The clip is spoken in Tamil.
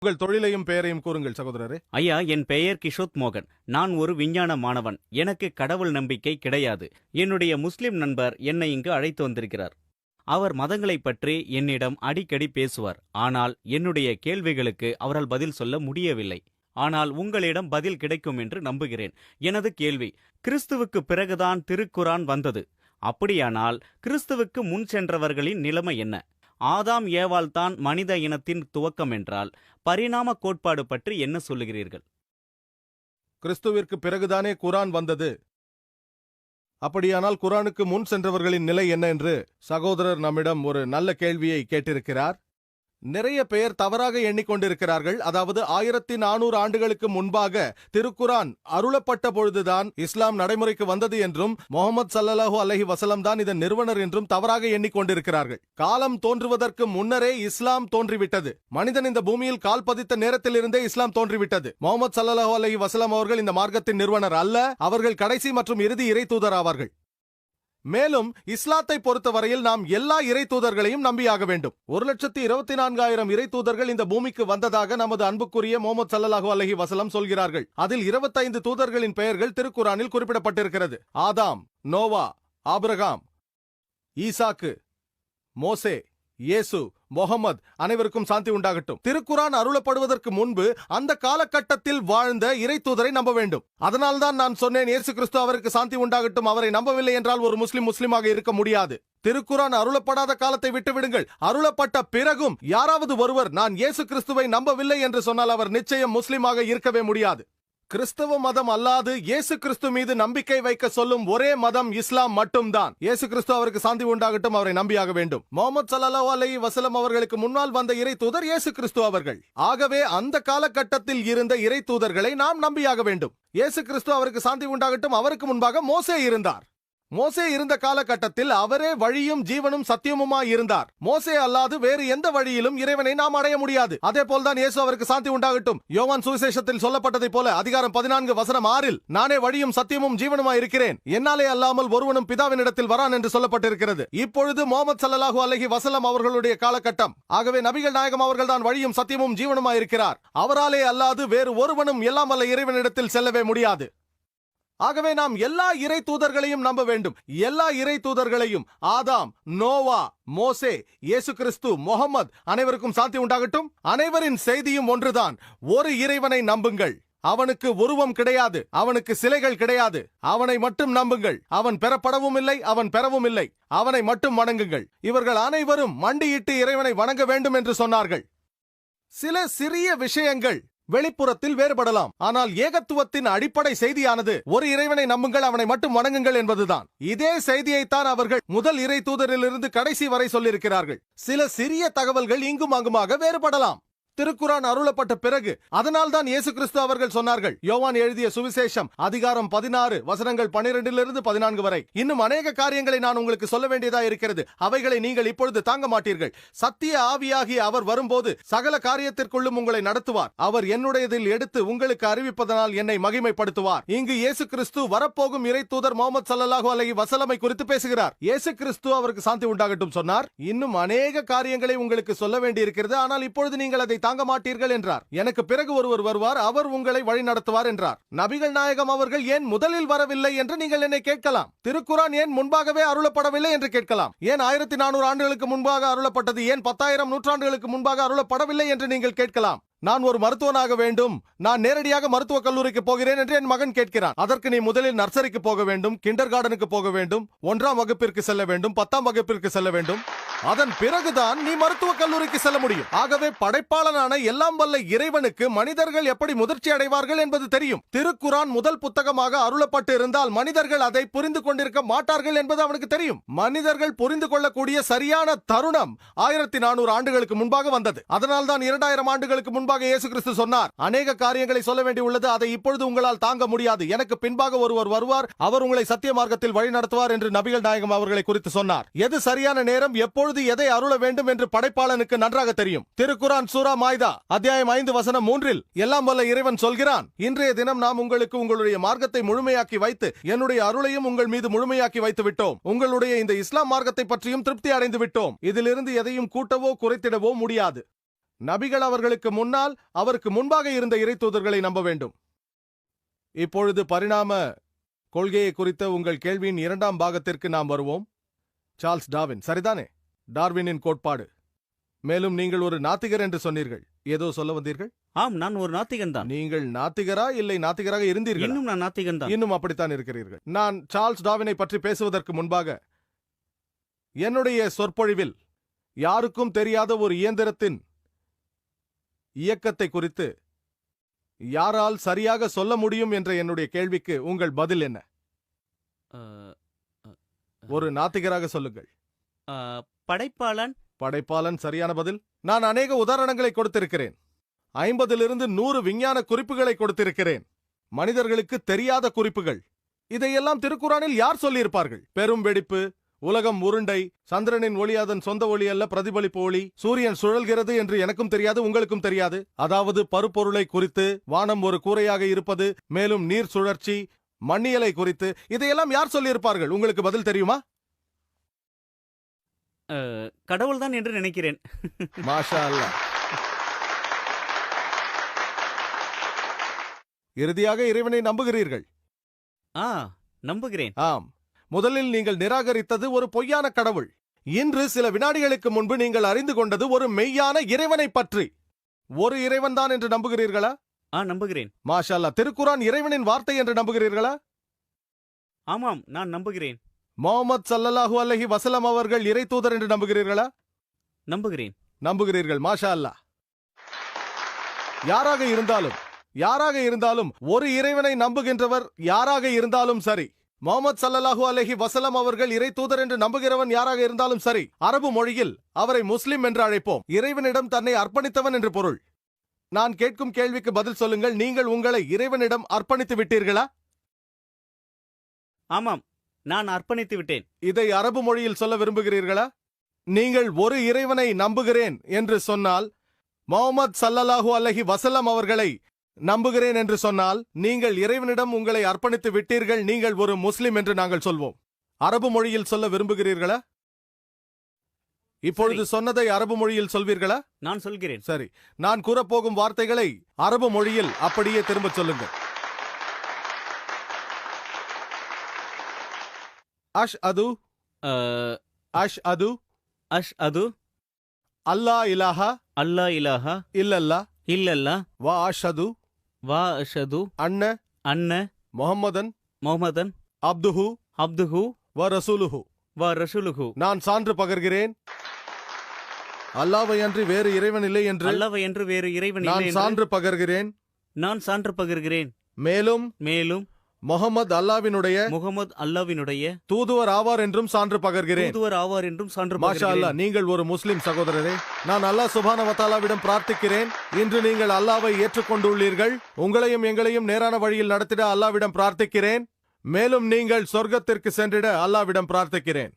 உங்கள் தொழிலையும் பெயரையும் கூறுங்கள் சகோதரரே. ஐயா, என் பெயர் கிஷோத் மோகன். நான் ஒரு விஞ்ஞான மாணவன். எனக்கு கடவுள் நம்பிக்கை கிடையாது. என்னுடைய முஸ்லிம் நண்பர் என்னை இங்கு அழைத்து வந்திருக்கிறார். அவர் மதங்களைப் பற்றி என்னிடம் அடிக்கடி பேசுவார். ஆனால் என்னுடைய கேள்விகளுக்கு அவரால் பதில் சொல்ல முடியவில்லை. ஆனால் உங்களிடம் பதில் கிடைக்கும் என்று நம்புகிறேன். எனது கேள்வி, கிறிஸ்துவுக்கு பிறகுதான் திருக்குரான் வந்தது. அப்படியானால் கிறிஸ்துவுக்கு முன் சென்றவர்களின் நிலைமை என்ன? ஆதாம் ஏவாள் தான் மனித இனத்தின் துவக்கம் என்றால் பரிணாம கோட்பாடு பற்றி என்ன சொல்லுகிறீர்கள்? கிறிஸ்துவிற்கு பிறகுதானே குரான் வந்தது. அப்படியானால் குரானுக்கு முன் சென்றவர்களின் நிலை என்ன என்று சகோதரர் நம்மிடம் ஒரு நல்ல கேள்வியை கேட்டிருக்கிறார். நிறைய பேர் தவறாக எண்ணிக்கொண்டிருக்கிறார்கள். அதாவது 1400 ஆண்டுகளுக்கு முன்பாக திருக்குரான் அருளப்பட்ட பொழுதுதான் இஸ்லாம் நடைமுறைக்கு வந்தது என்றும் முஹம்மது ஸல்லல்லாஹு அலைஹி வஸல்லம் தான் இதன் நிறுவனர் என்றும் தவறாக எண்ணிக்கொண்டிருக்கிறார்கள். காலம் தோன்றுவதற்கு முன்னரே இஸ்லாம் தோன்றிவிட்டது. மனிதன் இந்த பூமியில் கால் பதித்த நேரத்திலிருந்தே இஸ்லாம் தோன்றிவிட்டது. முஹம்மது ஸல்லல்லாஹு அலைஹி வஸல்லம் அவர்கள் இந்த மார்க்கத்தின் நிறுவனர் அல்ல. அவர்கள் கடைசி மற்றும் இறுதி இறை தூதர் ஆவார்கள். மேலும் இஸ்லாத்தை பொறுத்தவரையில் நாம் எல்லா இறை தூதர்களையும் நம்பியாக வேண்டும். 1,24,000 இறை தூதர்கள் இந்த பூமிக்கு வந்ததாக நமது அன்புக்குரிய முஹம்மது ஸல்லல்லாஹு அலைஹி வஸல்லம் சொல்கிறார்கள். அதில் 25 தூதர்களின் பெயர்கள் திருக்குரானில் குறிப்பிடப்பட்டிருக்கிறது. ஆதாம், நோவா, ஆபிரகாம், ஈசாக்கு, மோசே, இயேசு, முஹம்மது, அனைவருக்கும் சாந்தி உண்டாகட்டும். திருக்குரான் அருளப்படுவதற்கு முன்பு அந்த காலகட்டத்தில் வாழ்ந்த இறை தூதரை நம்ப வேண்டும். அதனால்தான் நான் சொன்னேன், இயேசு கிறிஸ்து அவருக்கு சாந்தி உண்டாகட்டும். அவரை நம்பவில்லை என்றால் ஒரு முஸ்லிமாக இருக்க முடியாது. திருக்குரான் அருளப்படாத காலத்தை விட்டுவிடுங்கள். அருளப்பட்ட பிறகும் யாராவது ஒருவர் நான் இயேசு கிறிஸ்துவை நம்பவில்லை என்று சொன்னால் அவர் நிச்சயம் முஸ்லிமாக இருக்கவே முடியாது. கிறிஸ்தவ மதம் அல்லாது இயேசு கிறிஸ்து மீது நம்பிக்கை வைக்க சொல்லும் ஒரே மதம் இஸ்லாம் மட்டும்தான். இயேசு கிறிஸ்து அவருக்கு சாந்தி உண்டாகட்டும். அவரை நம்பியாக வேண்டும். முஹம்மது ஸல்லல்லாஹு அலைஹி வஸல்லம் அவர்களுக்கு முன்னால் வந்த இறை தூதர் இயேசு கிறிஸ்து அவர்கள். ஆகவே அந்த காலகட்டத்தில் இருந்த இறை தூதர்களை நாம் நம்பியாக வேண்டும். இயேசு கிறிஸ்து அவருக்கு சாந்தி உண்டாகட்டும். அவருக்கு முன்பாக மோசே இருந்தார். மோசே இருந்த காலகட்டத்தில் அவரே வழியும் ஜீவனும் சத்தியமுமாய் இருந்தார். மோசே அல்லாது வேறு எந்த வழியிலும் இறைவனை நாம் அடைய முடியாது. அதே போல்தான் இயேசு அவருக்கு சாந்தி உண்டாகட்டும். யோவான் சுவிசேஷத்தில் சொல்லப்பட்டதை போல அதிகாரம் 14 வசனம் 6 நானே வழியும் சத்தியமும் ஜீவனுமாய் இருக்கிறேன். என்னாலே அல்லாமல் ஒருவனும் பிதாவினிடத்தில் வரான் என்று சொல்லப்பட்டிருக்கிறது. இப்பொழுது முஹம்மது ஸல்லல்லாஹு அலைஹி வஸல்லம் அவர்களுடைய காலகட்டம். ஆகவே நபிகள் நாயகம் அவர்கள் தான் வழியும் சத்தியமும் ஜீவனுமாய் இருக்கிறார். அவராலே அல்லாது வேறு ஒருவனும் எல்லாம் வல்ல இறைவனிடத்தில் செல்லவே முடியாது. ஆகவே நாம் எல்லா இறை தூதர்களையும் நம்ப வேண்டும். எல்லா இறை தூதர்களையும், ஆதாம், நோவா, மோசே, இயேசு கிறிஸ்து, முஹம்மது, அனைவருக்கும் சாந்தி உண்டாகட்டும். அனைவரின் செய்தியும் ஒன்றுதான். ஒரு இறைவனை நம்புங்கள். அவனுக்கு உருவம் கிடையாது. அவனுக்கு சிலைகள் கிடையாது. அவனை மட்டும் நம்புங்கள். அவன் பெறப்படவும் இல்லை, அவன் பெறவும் இல்லை. அவனை மட்டும் வணங்குங்கள். இவர்கள் அனைவரும் மண்டியிட்டு இறைவனை வணங்க வேண்டும் என்று சொன்னார்கள். சில சிறிய விஷயங்கள் வெளிப்புறத்தில் வேறுபடலாம். ஆனால் ஏகத்துவத்தின் அடிப்படை செய்தியானது ஒரு இறைவனை நம்புங்கள், அவனை மட்டும் வணங்குங்கள் என்பதுதான். இதே செய்தியைத்தான் அவர்கள் முதல் இறை தூதரிலிருந்து கடைசி வரை சொல்லியிருக்கிறார்கள். சில சிறிய தகவல்கள் இங்கும் அங்குமாக வேறுபடலாம். திருக்குரான் அருளப்பட்ட பிறகு அதனால்தான் இயேசு கிறிஸ்து அவர்கள் சொன்னார்கள். யோவான் எழுதிய சுவிசேஷம் அதிகாரம் 16 வசனங்கள் 12 14 வரை. இன்னும் அநேக காரியங்களை நான் உங்களுக்கு சொல்ல வேண்டியதா இருக்கிறது. அவைகளை நீங்கள் இப்பொழுது தாங்க மாட்டீர்கள். சத்திய ஆவியாகிய அவர் வரும்போது சகல காரியத்திற்குள்ளும் உங்களை நடத்துவார். அவர் என்னுடையதில் எடுத்து உங்களுக்கு அறிவிப்பதனால் என்னை மகிமைப்படுத்துவார். இங்கு இயேசு கிறிஸ்து வரப்போகும் இறை தூதர் முஹம்மது ஸல்லல்லாஹு அலைஹி வஸல்லமை குறித்து பேசுகிறார். இயேசு கிறிஸ்து அவருக்கு சாந்தி உண்டாகட்டும் சொன்னார். இன்னும் அநேக காரியங்களை உங்களுக்கு சொல்ல வேண்டியிருக்கிறது. ஆனால் இப்பொழுது நீங்கள் அதை தாங்க மாட்டீர்கள் என்றார். எனக்கு பிறகு ஒருவர் வருவார், அவர் உங்களை வழி நடத்துவார் என்றார். நபிகள் நாயகம் அவர்கள் ஏன் முதலில் வரவில்லை என்று நீங்கள் என்னை கேட்கலாம். திருக்குரான் ஏன் முன்பாகவே அருளப்படவில்லை என்று கேட்கலாம். ஏன் 1400 ஆண்டுகளுக்கு முன்பாக அருளப்பட்டது, ஏன் 10,000 நூற்றாண்டுகளுக்கு முன்பாக அருளப்படவில்லை என்று நீங்கள் கேட்கலாம். நான் ஒரு மருத்துவனாக வேண்டும், நான் நேரடியாக மருத்துவக் கல்லூரிக்கு போகிறேன் என்று என் மகன் கேட்கிறான். அதற்கு நீ முதலில் நர்சரிக்கு போக வேண்டும், கிண்டர் கார்டனுக்கு போக வேண்டும், 1ஆம் வகுப்பிற்கு செல்ல வேண்டும், 10ஆம் வகுப்பிற்கு செல்ல வேண்டும். அதன் பிறகுதான் நீ மருத்துவக் கல்லூரிக்கு செல்ல முடியும். ஆகவே படைப்பாளனான எல்லாம் வல்ல இறைவனுக்கு மனிதர்கள் எப்படி முதிர்ச்சி அடைவார்கள் என்பது தெரியும். திருக்குரான் முதல் புத்தகமாக அருளப்பட்டு இருந்தால் மனிதர்கள் அதை புரிந்து கொண்டிருக்க மாட்டார்கள் என்பது அவனுக்கு தெரியும். மனிதர்கள் புரிந்து கொள்ளக்கூடிய சரியான தருணம் 1400 ஆண்டுகளுக்கு முன்பாக வந்தது. அதனால்தான் 2000 ஆண்டுகளுக்கு முன்பாக இயேசு கிறிஸ்து சொன்னார், அநேக காரியங்களை சொல்ல வேண்டி உள்ளது, அதை இப்பொழுது உங்களால் தாங்க முடியாது. எனக்கு பின்பாக ஒருவர் வருவார், அவர் உங்களை சத்திய மார்க்கத்தில் வழி நடத்துவார் என்று நபிகள் நாயகம் அவர்களை குறித்து சொன்னார். எது சரியான நேரம், எப்பொழுது எதை அருள வேண்டும் என்று படைப்பாளனுக்கு நன்றாக தெரியும். திருக்குரான் சூரா மாய்தா அத்தியாயம் 5 வசனம் 3 எல்லாம் வல்ல இறைவன் சொல்கிறான், இன்றைய தினம் நாம் உங்களுக்கு உங்களுடைய மார்க்கத்தை முழுமையாக்கி வைத்து என்னுடைய அருளையும் உங்கள் மீது முழுமையாக்கி வைத்து விட்டோம். உங்களுடைய இந்த இஸ்லாம் மார்க்கத்தை பற்றியும் திருப்தி அடைந்து விட்டோம். இதிலிருந்து எதையும் கூட்டவோ குறைத்திடவோ முடியாது. நபிகள் அவர்களுக்கு முன்னால் அவருக்கு முன்பாக இருந்த இறைத்தூதர்களை நம்ப வேண்டும். இப்பொழுது பரிணாம கொள்கையை குறித்த உங்கள் கேள்வியின் இரண்டாம் பாகத்திற்கு நாம் வருவோம். சார்ல்ஸ் டார்வின், சரிதானே? டார்வினின் கோட்பாடு. மேலும் நீங்கள் ஒரு நாத்திகர் என்று சொன்னீர்கள். ஏதோ சொல்ல வந்தீர்கள்? ஆம், நான் ஒரு நாத்திகன் தான். நீங்கள் நாத்திகரா இல்லை நாத்திகராக இருந்தீர்கள்? இன்னும் நான் நாத்திகன் தான். இன்னும் அப்படித்தான் இருக்கிறீர்கள். நான் சார்ல்ஸ் டார்வினை பற்றி பேசுவதற்கு முன்பாக என்னுடைய சொற்பொழிவில் யாருக்கும் தெரியாத ஒரு இயந்திரத்தின் இயக்கத்தை குறித்து யாரால் சரியாக சொல்ல முடியும் என்ற என்னுடைய கேள்விக்கு உங்கள் பதில் என்ன? ஒரு நாத்திகராக சொல்லுங்கள். படைப்பாளன். படைப்பாளன் சரியான பதில். நான் அநேக உதாரணங்களை கொடுத்திருக்கிறேன். 50 100 விஞ்ஞான குறிப்புகளை கொடுத்திருக்கிறேன். மனிதர்களுக்கு தெரியாத குறிப்புகள். இதையெல்லாம் திருக்குரானில் யார் சொல்லியிருப்பார்கள்? பெரும் வெடிப்பு, உலகம் உருண்டை, சந்திரனின் ஒளி அதன் சொந்த ஒளி அல்ல, பிரதிபலிப்பு ஒளி, சூரியன் சுழல்கிறது என்று எனக்கும் தெரியாது, உங்களுக்கும் தெரியாது. அதாவது பருப்பொருளை குறித்து, வானம் ஒரு கூரையாக இருப்பது, மேலும் நீர் சுழற்சி, மண்ணியலை குறித்து இதையெல்லாம் யார் சொல்லியிருப்பார்கள்? உங்களுக்கு பதில் தெரியுமா? கடவுள்தான் என்று நினைக்கிறேன். மாஷா அல்லாஹ். இறுதியாக இறைவனை நம்புகிறீர்கள்? நம்புகிறேன். ஆம். முதலில் நீங்கள் நிராகரித்தது ஒரு பொய்யான கடவுள். இன்று சில வினாடிகளுக்கு முன்பு நீங்கள் அறிந்து கொண்டது ஒரு மெய்யான இறைவனை பற்றி. ஒரு இறைவன் தான் என்று நம்புகிறீர்களா? நம்புகிறேன். மாஷா அல்லாஹ். திருக்குரான் இறைவனின் வார்த்தை என்று நம்புகிறீர்களா? ஆமாம், நான் நம்புகிறேன். முஹம்மது ஸல்லல்லாஹு அலைஹி வஸல்லம் அவர்கள் இறை தூதர் என்று நம்புகிறீர்களா? நம்புகிறேன். நம்புகிறீர்கள். மாஷா அல்லாஹ். யாராக இருந்தாலும் ஒரு இறைவனை நம்புகின்றவர் யாராக இருந்தாலும் சரி, முஹம்மது ஸல்லல்லாஹு அலைஹி வஸல்லம் அவர்கள் இறை தூதர் என்று நம்புகிறவன் யாராக இருந்தாலும் சரி, அரபு மொழியில் அவரை முஸ்லிம் என்று அழைப்போம். இறைவனிடம் தன்னை அர்ப்பணித்தவன் என்று பொருள். நான் கேட்கும் கேள்விக்கு பதில் சொல்லுங்கள். நீங்கள் உங்களை இறைவனிடம் அர்ப்பணித்து விட்டீர்களா? ஆமாம், நான் அர்ப்பணித்து விட்டேன். இதை அரபு மொழியில் சொல்ல விரும்புகிறீர்களா? நீங்கள் ஒரு இறைவனை நம்புகிறேன் என்று சொன்னால், முஹம்மது ஸல்லல்லாஹு அலைஹி வஸல்லம் அவர்களை நம்புகிறேன் என்று சொன்னால், நீங்கள் இறைவனிடம் உங்களை அர்ப்பணித்து விட்டீர்கள், நீங்கள் ஒரு முஸ்லிம் என்று நாங்கள் சொல்வோம். அரபு மொழியில் சொல்ல விரும்புகிறீர்களா? இப்பொழுது சொன்னதை அரபு மொழியில் சொல்வீர்களா? நான் சொல்கிறேன். சரி, நான் கூறப்போகும் வார்த்தைகளை அரபு மொழியில் அப்படியே திரும்ப சொல்லுங்கள். அஷ்அது, அஷ்அது, அஷ்அது அல்லா இலாஹா, அல்லா இலாஹா இல்லல்லாஹ், இல்லல்லாஹ், வ அஷ்ஹது, வா அஷ்ஹது அன்ன முஹம்மதன் முஹம்மதன் அப்துஹு அப்துஹு வ ரசூலுஹு, வா ரசூலுஹு. நான் சான்று பகர்கிறேன் அல்லாஹ்வை அன்றி வேறு இறைவன் இல்லை என்று. அல்லாஹ்வை என்று வேறு இறைவன் இல்லை நான் என்று சான்று பகர்கிறேன். நான் சான்று பகர்கிறேன். மேலும் முஹம்மது அல்லாஹ்வினுடைய தூதுவர் ஆவார் என்றும் சான்று பகர்கிறேன். தூதுவர் ஆவார் என்றும் சான்று மாஷா பகர்கிறேன். அல்லாஹ். நீங்கள் ஒரு முஸ்லிம் சகோதரரே. நான் அல்லாஹ் சுப்ஹானஹு வ தஆலாவிடம் பிரார்த்திக்கிறேன், இன்று நீங்கள் அல்லாஹ்வை ஏற்றுக்கொண்டுள்ளீர்கள். உங்களையும் எங்களையும் நேரான வழியில் நடத்திட அல்லாஹ்விடம் பிரார்த்திக்கிறேன். மேலும் நீங்கள் சொர்க்கத்திற்கு சென்றிட அல்லாஹ்விடம் பிரார்த்திக்கிறேன்.